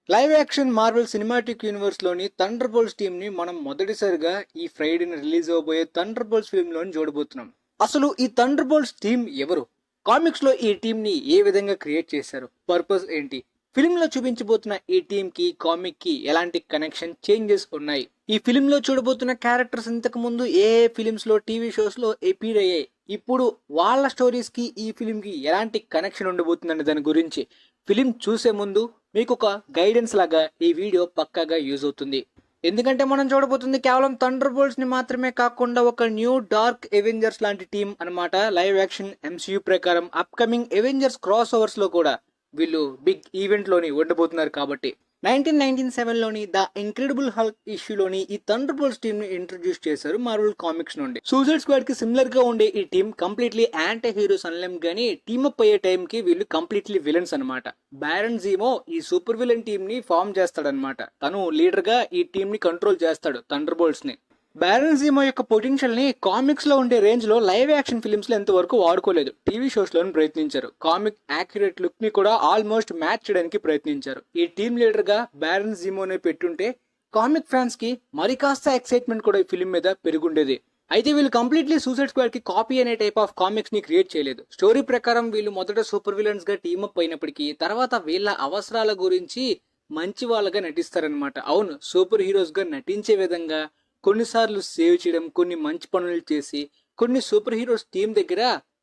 Live action Marvel cinematic universe లోని thunder bolts team ని మనం మొదటిసారిగా ఈ ఫ్రైడేని రిలీజ్ అవబోయే థండర్ బోల్ట్స్ ఫిల్మ్ లోని చూడబోతున్నాం. అసలు ఈ థండర్ బోల్ట్స్ టీమ్ ఎవరు, కామిక్స్ లో ఈ టీమ్ ని ఏ విధంగా క్రియేట్ చేశారు, పర్పస్ ఏంటి, ఫిల్మ్ లో చూపించబోతున్న ఈ టీమ్ కి కామిక్ కి ఎలాంటి కనెక్షన్ చేంజెస్ ఉన్నాయి, ఈ ఫిల్మ్ లో చూడబోతున్న క్యారెక్టర్స్ ఇంతకు ముందు ఏ ఫిలిమ్స్ లో టీవీ షోస్ లో ఎపీర్ అయ్యాయి, ఇప్పుడు వాళ్ళ స్టోరీస్ కి ఈ ఫిల్మ్ కి ఎలాంటి కనెక్షన్ ఉండబోతుందనే దాని గురించి ఫిలిం చూసే ముందు మీకు ఒక గైడెన్స్ లాగా ఈ వీడియో పక్కాగా యూజ్ అవుతుంది. ఎందుకంటే మనం చూడబోతుంది కేవలం థండర్ బోల్ట్స్ ని మాత్రమే కాకుండా ఒక న్యూ డార్క్ ఎవెంజర్స్ లాంటి టీం అన్నమాట. లైవ్ యాక్షన్ ఎంసీయూ ప్రకారం అప్కమింగ్ ఎవెంజర్స్ క్రాస్ ఓవర్స్ లో కూడా వీళ్ళు బిగ్ ఈవెంట్ లోని ఉండబోతున్నారు. కాబట్టి 1997 లోని ద ఇంక్రెడిబుల్ హల్క్ ఇష్యూలోని ఈ థండర్ బోల్ట్స్ టీమ్ ని ఇంట్రొడ్యూస్ చేశారు మార్వెల్ కామిక్స్ నుండి. సూసైడ్ స్క్వాడ్ కి సిమిలర్ గా ఉండే ఈ టీం కంప్లీట్లీ యాంటీ హీరోస్ అనలేం గానీ టీమ్ అప్ అయ్యే టైం కి వీళ్ళు కంప్లీట్లీ విలన్స్ అనమాట. బ్యారన్ జీమో ఈ సూపర్ విలన్ టీమ్ ని ఫామ్ చేస్తాడనమాట. తను లీడర్ గా ఈ టీం ని కంట్రోల్ చేస్తాడు థండర్ బోల్ట్స్ ని. బ్యారన్ జీమో యొక్క పొటెన్షియల్ ని కామిక్స్ లో ఉండే రేంజ్ లో లైవ్ యాక్షన్ ఫిల్మ్స్ లో ఎంతవరకు వాడుకోలేదు. టీవీ షోస్ లో ప్రయత్నించారు. కామిక్ యాక్యురేట్ లుక్ ని కూడా ఆల్మోస్ట్ మ్యాచ్ చేయడానికి ప్రయత్నించారు. ఈ టీమ్ లీడర్ గా బ్యారన్ జీమోనే పెట్టుంటే కామిక్ ఫ్యాన్స్ కి మరి కాస్త ఎక్సైట్మెంట్ కూడా ఈ ఫిల్మ్ మీద పెరుగుండేది. అయితే వీళ్ళు కంప్లీట్లీ సూసైడ్ స్క్వాడ్ కి కాపీ అనే టైప్ ఆఫ్ కామిక్స్ ని క్రియేట్ చేయలేదు. స్టోరీ ప్రకారం వీళ్ళు మొదట సూపర్ విలన్స్ గా టీమప్ అయినప్పటికీ తర్వాత వీళ్ళ అవసరాల గురించి మంచి వాళ్ళగా నటిస్తారనమాట. అవును, సూపర్ హీరోస్ గా నటించే విధంగా కొన్నిసార్లు సేవ్ చేయడం, కొన్ని మంచి పనులు చేసి కొన్ని సూపర్ హీరోస్ టీం దగ్గర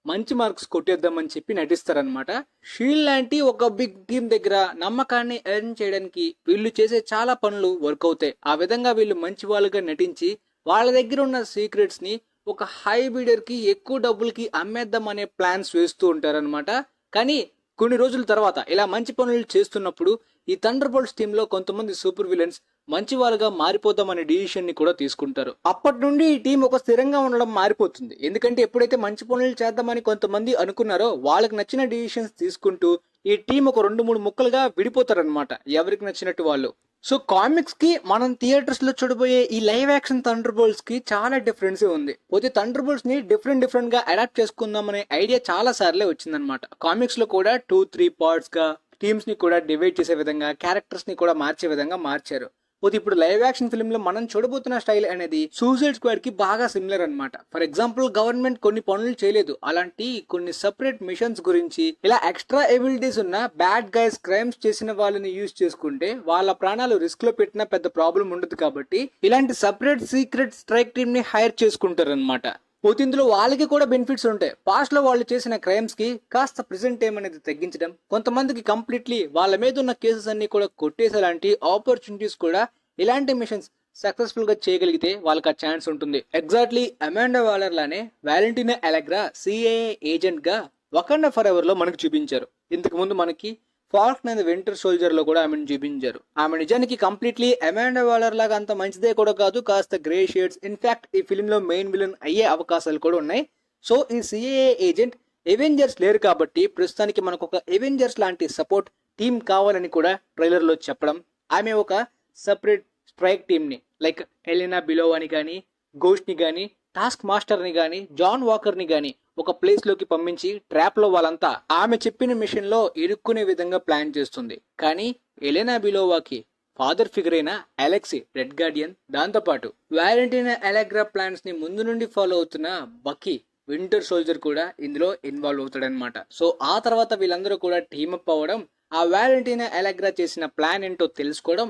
మంచి మార్క్స్ కొట్టేద్దామని చెప్పి నటిస్తారనమాట. షీల్డ్ లాంటి ఒక బిగ్ టీం దగ్గర నమ్మకాన్ని ఎర్న్ చేయడానికి వీళ్ళు చేసే చాలా పనులు వర్క్ అవుతాయి. ఆ విధంగా వీళ్ళు మంచి వాళ్ళుగా నటించి వాళ్ళ దగ్గర ఉన్న సీక్రెట్స్ ని ఒక హై బీడర్ కి ఎక్కువ డబ్బులకి అమ్మేద్దాం అనే ప్లాన్స్ వేస్తూ ఉంటారనమాట. కానీ కొన్ని రోజుల తర్వాత ఇలా మంచి పనులు చేస్తున్నప్పుడు ఈ థండర్ బోల్ట్స్ టీమ్ లో కొంతమంది సూపర్ విలన్స్ మంచి వాళ్ళుగా మారిపోదామనే డిసిషన్ ని కూడా తీసుకుంటారు. అప్పటి నుండి ఈ టీం ఒక స్థిరంగా ఉండడం మారిపోతుంది. ఎందుకంటే ఎప్పుడైతే మంచి పనులు చేద్దామని కొంతమంది అనుకున్నారో వాళ్ళకి నచ్చిన డిసిషన్స్ తీసుకుంటూ ఈ టీం ఒక 2-3 ముక్కలుగా విడిపోతారనమాట, ఎవరికి నచ్చినట్టు వాళ్ళు. సో కామిక్స్ కి మనం థియేటర్స్ లో చూడబోయే ఈ లైవ్ యాక్షన్ థండర్ బోల్ట్స్ కి చాలా డిఫరెన్స్ ఉంది. పోతే థండర్ బోల్ట్స్ ని డిఫరెంట్ గా అడాప్ట్ చేసుకుందాం అనే ఐడియా చాలా సార్లే వచ్చిందనమాట. కామిక్స్ లో కూడా 2-3 పార్ట్స్ గా టీమ్స్ ని కూడా డివైడ్ చేసే విధంగా, క్యారెక్టర్స్ ని కూడా మార్చే విధంగా మార్చారు. పోతే ఇప్పుడు లైవ్ యాక్షన్ ఫిల్మ్ లో మనం చూడబోతున్న స్టైల్ అనేది సూసైడ్ స్క్వాడ్ కి బాగా సిమిలర్ అనమాట. ఫర్ ఎగ్జాంపుల్, గవర్నమెంట్ కొన్ని పనులు చేయలేదు, అలాంటి కొన్ని సెపరేట్ మిషన్స్ గురించి ఇలా ఎక్స్ట్రా ఎబిలిటీస్ ఉన్న బ్యాడ్ గైస్ క్రైమ్స్ చేసిన వాళ్ళని యూజ్ చేసుకుంటే వాళ్ళ ప్రాణాలు రిస్క్ లో పెట్టినా పెద్ద ప్రాబ్లం ఉండదు. కాబట్టి ఇలాంటి సెపరేట్ సీక్రెట్ స్ట్రైక్ టీమ్ ని హైర్ చేసుకుంటారు అనమాట. పోతే ఇందులో వాళ్ళకి కూడా బెనిఫిట్స్ ఉంటాయి. పాస్ట్ లో వాళ్ళు చేసిన క్రైమ్స్ కి కాస్త ప్రెసెంట్ టైం అనేది తగ్గించడం, కొంతమందికి కంప్లీట్లీ వాళ్ళ మీద ఉన్న కేసెస్ అన్ని కూడా కొట్టేసేలాంటి ఆపర్చునిటీస్ కూడా ఇలాంటి మిషన్స్ సక్సెస్ఫుల్ గా చేయగలిగితే వాళ్ళకి ఆ ఛాన్స్ ఉంటుంది. ఎగ్జాక్ట్లీ అమాండా వాలర్ లానే వాలెంటీనా అలెగ్రా సిఐఏ ఏజెంట్ గా వకండా ఫర్ ఎవర్ లో మనకు చూపించారు. ఇంతకు ముందు మనకి ఫాల్కన్ అండ్ వింటర్ సోల్జర్ లో కూడా ఆమెను చూపించారు. ఆమె నిజానికి కంప్లీట్లీ అమాండా వాలర్ లాగా అంత మంచిదే కూడా కాదు, కాస్త గ్రే షేడ్స్. ఇన్ఫాక్ట్ ఈ ఫిల్మ్ లో మెయిన్ విలన్ అయ్యే అవకాశాలు కూడా ఉన్నాయి. సో ఈ సిఏఏ ఏజెంట్ ఎవెంజర్స్ లేరు కాబట్టి ప్రస్తుతానికి మనకు ఒక ఎవెంజర్స్ లాంటి సపోర్ట్ టీం కావాలని కూడా ట్రైలర్ లో చెప్పడం, ఆమె ఒక సపరేట్ స్ట్రైక్ టీమ్ ని లైక్ ఎలినా బిలోవా అని కానీ, గోస్ట్ ని కానీ, టాస్క్ మాస్టర్ ని కానీ, జాన్ వాకర్ ని కానీ ఒక ప్లేస్ లోకి పంపించి ట్రాప్ లో వాళ్ళంతా ఆమె చెప్పిన మిషన్ లో ఇరుక్కునే విధంగా ప్లాన్ చేస్తుంది. కానీ ఎలెనా బిలోవాకి ఫాదర్ ఫిగర్ అయిన అలెక్సీ రెడ్ గార్డియన్, దాంతోపాటు వాలెంటీనా అలెగ్రా ప్లాన్స్ ని ముందు నుండి ఫాలో అవుతున్న బకీ వింటర్ సోల్జర్ కూడా ఇందులో ఇన్వాల్వ్ అవుతాడనమాట. సో ఆ తర్వాత వీళ్ళందరూ కూడా టీమప్ అవ్వడం, ఆ వాలెంటీనా అలెగ్రా చేసిన ప్లాన్ ఏంటో తెలుసుకోవడం,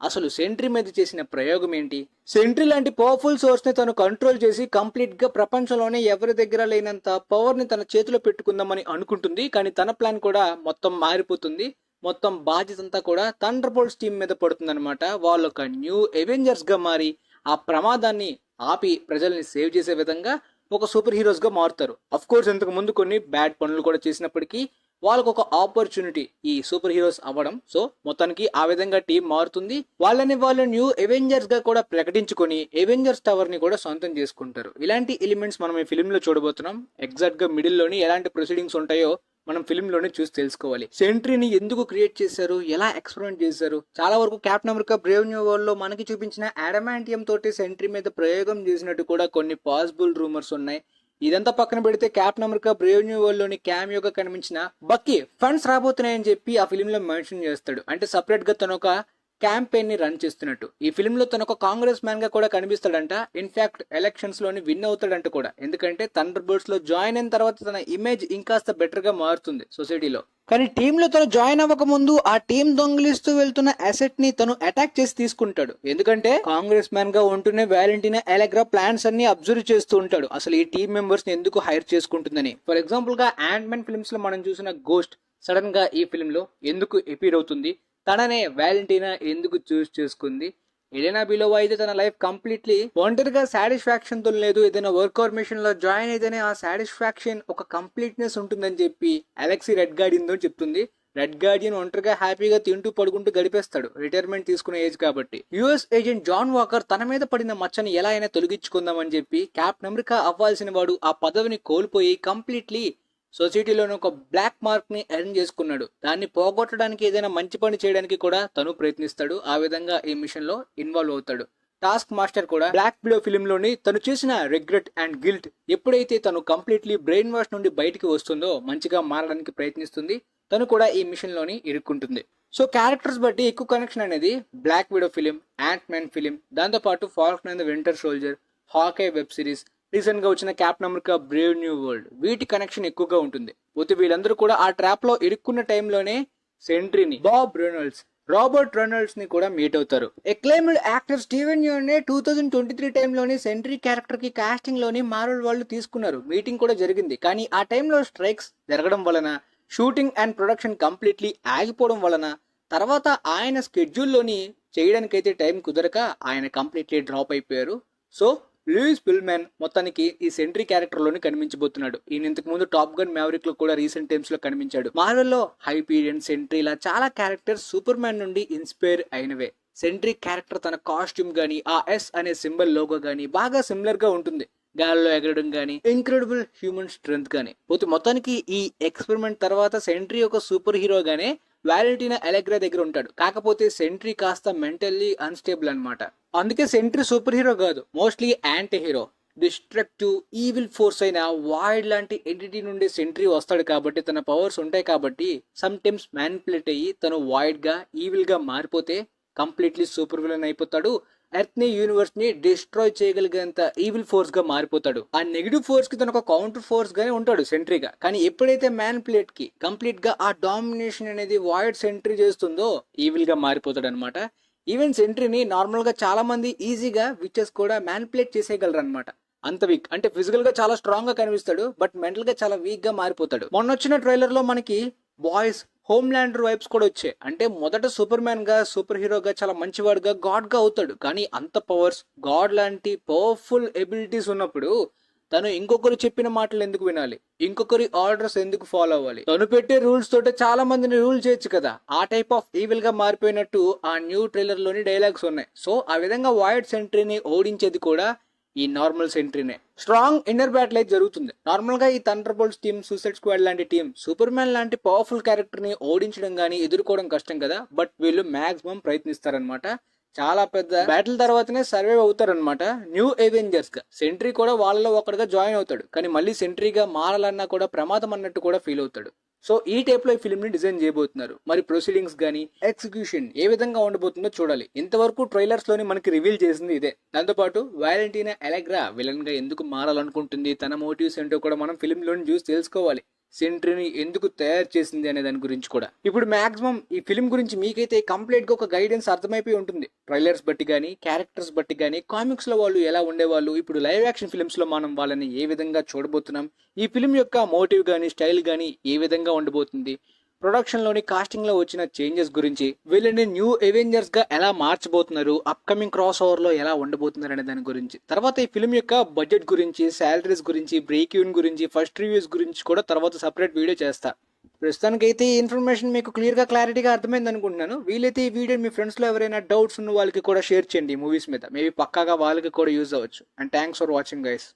అసలు సెంట్రీ మీద చేసిన ప్రయోగం ఏంటి, సెంట్రీ లాంటి పవర్ఫుల్ సోర్స్ ని తను కంట్రోల్ చేసి కంప్లీట్ గా ప్రపంచంలోనే ఎవరి దగ్గర లేనంత పవర్ ని తన చేతిలో పెట్టుకుందామని అనుకుంటుంది. కానీ తన ప్లాన్ కూడా మొత్తం మారిపోతుంది. మొత్తం బాధ్యత అంతా కూడా థండర్ బోల్ట్స్ టీం మీద పడుతుంది అనమాట. వాళ్ళు ఒక న్యూ ఎవెంజర్స్ గా మారి ఆ ప్రమాదాన్ని ఆపి ప్రజల్ని సేవ్ చేసే విధంగా ఒక సూపర్ హీరోస్ గా మారుతారు. అఫ్ కోర్స్ ఇంతకు ముందు కొన్ని బ్యాడ్ పనులు కూడా చేసినప్పటికీ వాళ్ళకు ఒక ఆపర్చునిటీ ఈ సూపర్ హీరోస్ అవ్వడం. సో మొత్తానికి ఆ విధంగా టీం మారుతుంది. వాళ్ళని వాళ్ళు న్యూ ఎవెంజర్స్ గా కూడా ప్రకటించుకొని ఎవెంజర్స్ టవర్ ని కూడా సొంతం చేసుకుంటారు. ఇలాంటి ఎలిమెంట్స్ మనం ఈ ఫిల్మ్ లో చూడబోతున్నాం. ఎగ్జాక్ట్ గా మిడిల్ లోని ఎలాంటి ప్రొసీడింగ్స్ ఉంటాయో మనం ఫిల్మ్ లోనే చూసి తెలుసుకోవాలి. సెంట్రీని ఎందుకు క్రియేట్ చేశారు, ఎలా ఎక్స్పెరిమెంట్ చేశారు, చాలా వరకు captain America Brave New world లో మనకి చూపించిన అడమాంటియం తోటి సెంట్రీ మీద ప్రయోగం చేసినట్టు కూడా కొన్ని పాసిబుల్ రూమర్స్ ఉన్నాయి. ఇదంతా పక్కన పెడితే captain America Brave New world లోని క్యామియోగా కనిపించిన బక్కీ ఫండ్స్ రాబోతున్నాయని చెప్పి ఆ ఫిలిం లో మెన్షన్ చేస్తాడు. అంటే సపరేట్ గా తన ఒక క్యాంపెయిన్ ని రన్ చేస్తున్నట్టు. ఈ ఫిల్మ్ లో తన ఒక కాంగ్రెస్ మ్యాన్ గా కూడా కనిపిస్తాడంట. ఇన్ఫాక్ట్ ఎలక్షన్స్ లోని విన్ అవుతాడంట కూడా. ఎందుకంటే థండర్ బోల్ట్స్ లో జాయిన్ అయిన తర్వాత తన ఇమేజ్ ఇంకాస్త బెటర్ గా మారుతుంది సొసైటీలో. కానీ టీమ్ లో తను జాయిన్ అవ్వక ముందు ఆ టీం దొంగిలిస్తూ వెళ్తున్న అసెట్ ని తను అటాక్ చేసి తీసుకుంటాడు. ఎందుకంటే కాంగ్రెస్ మ్యాన్ గా ఉంటూనే వాలెంటీనా ఎలెగ్రా ప్లాన్స్ అన్ని అబ్జర్వ్ చేస్తూ ఉంటాడు, అసలు ఈ టీం మెంబర్స్ ని ఎందుకు హైర్ చేసుకుంటుందని. ఫర్ ఎగ్జాంపుల్ గా యాంట్ మ్యాన్ ఫిల్మ్స్ లో మనం చూసిన గోస్ట్ సడన్ గా ఈ ఫిల్మ్ లో ఎందుకు ఎపీర్ అవుతుంది, తననే వాలెంటీనా ఎందుకు చూస్ చేసుకుంది, ఎలెనా బిలోవా అయితే తన లైఫ్ కంప్లీట్లీ ఒంటరిగా సాటిస్ఫాక్షన్ తో లేదు, ఏదైనా వర్క్ ఆర్ మిషన్ లో జాయిన్ అయితేనే ఆ సాటిస్ఫాక్షన్ ఒక కంప్లీట్నెస్ ఉంటుందని చెప్పి అలెక్సీ రెడ్ గార్డియన్ తో చెప్తుంది. రెడ్ గార్డియన్ ఒంటరిగా హ్యాపీగా తింటూ పడుకుంటూ గడిపేస్తాడు, రిటైర్మెంట్ తీసుకునే ఏజ్ కాబట్టి. యుఎస్ ఏజెంట్ జాన్ వాకర్ తన మీద పడిన మచ్చని ఎలా అయినా తొలగించుకుందామని చెప్పి క్యాప్టెన్ అమెరికా అవ్వాల్సిన వాడు ఆ పదవిని కోల్పోయి కంప్లీట్లీ సొసైటీలోని ఒక బ్లాక్ మార్క్ ని ఎర్న్ చేసుకున్నాడు. దాన్ని పోగొట్టడానికి ఏదైనా మంచి పని చేయడానికి కూడా తను ప్రయత్నిస్తాడు. ఆ విధంగా ఈ మిషన్ లో ఇన్వాల్వ్ అవుతాడు. టాస్క్ మాస్టర్ కూడా బ్లాక్ బిలో ఫిలిం లోని తను చేసిన రిగ్రెట్ అండ్ గిల్ట్ ఎప్పుడైతే తను కంప్లీట్లీ బ్రెయిన్ వాష్ నుండి బయటికి వస్తుందో మంచిగా మారడానికి ప్రయత్నిస్తుంది. తను కూడా ఈ మిషన్ లోని ఇరుక్కుంటుంది. సో క్యారెక్టర్స్ బట్టి ఎక్కువ కనెక్షన్ అనేది Black Widow film, Ant Man film, దాంతో పాటు Falcon and the Winter Soldier, Hawkeye web series, recent గా వచ్చిన Captain America Brave New World, వీటి కనెక్షన్ ఎక్కువగా ఉంటుంది. పోతే వీళ్ళందరూ కూడా ఆ ట్రాప్ లో ఇరుక్కున్న టైంలోనే సెంట్రీని, బాబ్ రెనాల్డ్స్, రాబర్ట్ రెనాల్డ్స్ ని కూడా మీట్ అవుతారు. ఎక్లైమ్డ్ యాక్టర్ స్టీవెన్ యూన్ నే 2023 టైంలోని సెంట్రీ క్యారెక్టర్ కి కాస్టింగ్ లోని మార్వెల్ వాళ్ళు తీసుకున్నారు. మీటింగ్ కూడా జరిగింది. కానీ ఆ టైంలో స్ట్రైక్స్ జరగడం వలన, షూటింగ్ అండ్ ప్రొడక్షన్ కంప్లీట్లీ ఆగిపోవడం వలన, తర్వాత ఆయన స్కెడ్యూల్లోని చేయడానికైతే టైం కుదరక ఆయన కంప్లీట్లీ డ్రాప్ అయిపోయారు. సో లూయిస్ పిల్మెన్ మొత్తానికి ఈ సెంట్రీ క్యారెక్టర్ లోని కనిపించబోతున్నాడు. ఈయన ఇంతకు ముందు టాప్ గన్ మ్యావరిక్ లో కూడా రీసెంట్ టైమ్స్ లో కనిపించాడు. మార్వెల్ లో హైపీరియన్, సెంట్రీ ఇలా చాలా క్యారెక్టర్స్ సూపర్ మ్యాన్ నుండి ఇన్స్పైర్ అయినవే. సెంట్రీ క్యారెక్టర్ తన కాస్ట్యూమ్ గానీ, ఆ ఎస్ అనే సింబల్ లోగో గానీ బాగా సిమిలర్ గా ఉంటుంది. గాల్లో ఎగరడం గానీ, ఇన్క్రెడిబుల్ హ్యూమన్ స్ట్రెంగ్త్ గానీ. పోతే మొత్తానికి ఈ ఎక్స్పెరిమెంట్ తర్వాత సెంట్రీ ఒక సూపర్ హీరోగానే వాలెంటీనా ఎలెగ్రా దగ్గర ఉంటాడు. కాకపోతే సెంట్రీ కాస్త మెంటల్లీ అన్స్టేబుల్ అనమాట. అందుకే సెంట్రీ సూపర్ హీరో కాదు, mostly anti hero. Destructive evil force అయిన వాయిడ్ లాంటి ఎంటిటీ నుండి సెంట్రీ వస్తాడు కాబట్టి తన పవర్స్ ఉంటాయి కాబట్టి సమ్ టైమ్స్ మ్యానిపులేట్ అయ్యి తను వాయిడ్ గా ఈవిల్ గా మారిపోతే కంప్లీట్లీ సూపర్ విలన్ అయిపోతాడు. ఎర్త్ ని, యూనివర్స్ ని డిస్ట్రాయ్ చేయగలిగేంత ఈవిల్ ఫోర్స్ గా మారిపోతాడు. ఆ నెగిటివ్ ఫోర్స్ కి తన ఒక కౌంటర్ ఫోర్స్ గానే ఉంటాడు సెంట్రీగా. కానీ ఎప్పుడైతే మ్యానిపులేట్ కి కంప్లీట్ గా ఆ డామినేషన్ అనేది వాయిడ్ సెంట్రీ చేస్తుందో ఈవిల్ గా మారిపోతాడు అనమాట. ఈవెన్ సెంట్రీని నార్మల్ గా చాలా మంది ఈజీగా విచెస్ కూడా మ్యానిపులేట్ చేసేయగలరు అనమాట. అంత వీక్ అంటే ఫిజికల్ గా చాలా స్ట్రాంగ్ గా కనిపిస్తాడు, బట్ మెంటల్ గా చాలా వీక్ గా మారిపోతాడు. మొన్న వచ్చిన ట్రైలర్ లో మనకి బాయ్స్ హోమ్ ల్యాండర్ వైబ్స్ కూడా వచ్చాయి. అంటే మొదట సూపర్ మ్యాన్ గా, సూపర్ హీరోగా, చాలా మంచివాడుగా, గాడ్ గా అవుతాడు. కానీ అంత పవర్స్, గాడ్ లాంటి పవర్ఫుల్ ఎబిలిటీస్ ఉన్నప్పుడు తను ఇంకొకరు చెప్పిన మాటలు ఎందుకు వినాలి, ఇంకొకరి ఆర్డర్స్ ఎందుకు ఫాలో అవ్వాలి? తను పెట్టే రూల్స్ తోటే చాలా మందిని రూల్ చేయొచ్చు కదా. ఆ టైప్ ఆఫ్ ఈవిల్ గా మారిపోయినట్టు ఆ న్యూ ట్రైలర్ లోని డైలాగ్స్ ఉన్నాయి. సో ఆ విధంగా వాయిడ్ సెంట్రీని ఓడించేది కూడా ఈ నార్మల్ సెంట్రీనే. స్ట్రాంగ్ ఇన్నర్ బ్యాటిల్ అయితే జరుగుతుంది. నార్మల్ గా ఈ thunder bolts team, suicide squad లాంటి టీం సూపర్ మ్యాన్ లాంటి పవర్ఫుల్ క్యారెక్టర్ ని ఓడించడం గానీ ఎదుర్కోవడం కష్టం కదా. బట్ వీళ్ళు మాక్సిమం ప్రయత్నిస్తారనమాట. చాలా పెద్ద బ్యాటిల్ తర్వాతనే సర్వైవ్ అవుతారనమాట. న్యూ అవెంజర్స్ గా సెంట్రీ కూడా వాళ్ళలో ఒకటిగా జాయిన్ అవుతాడు. కానీ మళ్ళీ సెంట్రీగా మారాలన్నా కూడా ప్రమాదం అన్నట్టు కూడా ఫీల్ అవుతాడు. సో ఈ టైప్ లో ఈ ఫిల్మ్ ని డిజైన్ చేయబోతున్నారు. మరి ప్రొసీడింగ్స్ గానీ, ఎగ్జిక్యూషన్ ఏ విధంగా ఉండబోతుందో చూడాలి. ఇంతవరకు ట్రైలర్స్ లోని మనకి రివీల్ చేసింది ఇదే. దాంతోపాటు వాలెంటీనా ఎలెగ్రా విలన్ గా ఎందుకు మారాలనుకుంటుంది, తన మోటివ్స్ ఏంటో కూడా మనం ఫిల్మ్ లోని చూసి తెలుసుకోవాలి. సెంట్రీని ఎందుకు తయారు చేసింది అనే దాని గురించి కూడా. ఇప్పుడు మాక్సిమం ఈ ఫిల్మ్ గురించి మీకైతే కంప్లీట్ గా ఒక గైడెన్స్ అర్థమైపోయి ఉంటుంది. ట్రైలర్స్ బట్టి గానీ, క్యారెక్టర్స్ బట్టి గానీ, కామిక్స్ లో వాళ్ళు ఎలా ఉండేవాళ్ళు, ఇప్పుడు లైవ్ యాక్షన్ ఫిల్మ్స్ లో మనం వాళ్ళని ఏ విధంగా చూడబోతున్నాం, ఈ ఫిల్మ్ యొక్క మోటివ్ గానీ, స్టైల్ గానీ ఏ విధంగా ఉండబోతుంది, ప్రొడక్షన్ లోని కాస్టింగ్ లో వచ్చిన చేంజెస్ గురించి, వీళ్ళని న్యూ అవెంజర్స్ గా ఎలా మార్చబోతున్నారు, అప్కమింగ్ క్రాస్ ఓవర్ లో ఎలా ఉండబోతున్నారు అనే దాని గురించి, తర్వాత ఈ ఫిల్మ్ యొక్క బడ్జెట్ గురించి, శాలరీస్ గురించి, బ్రేక్ ఈవెన్ గురించి, ఫస్ట్ రివ్యూస్ గురించి కూడా తర్వాత సపరేట్ వీడియో చేస్తా. ప్రస్తుతానికైతే ఈ ఇన్ఫర్మేషన్ మీకు క్లారిటీగా అర్థమైంది అనుకుంటున్నాను. వీలైతే ఈ వీడియో మీ ఫ్రెండ్స్ లో ఎవరైనా డౌట్స్ ఉన్న వాళ్ళకి కూడా షేర్ చేయండి. మూవీస్ మీద మేబీ పక్కాగా వాళ్ళకి కూడా యూజ్ అవ్వచ్చు. And thanks for watching guys.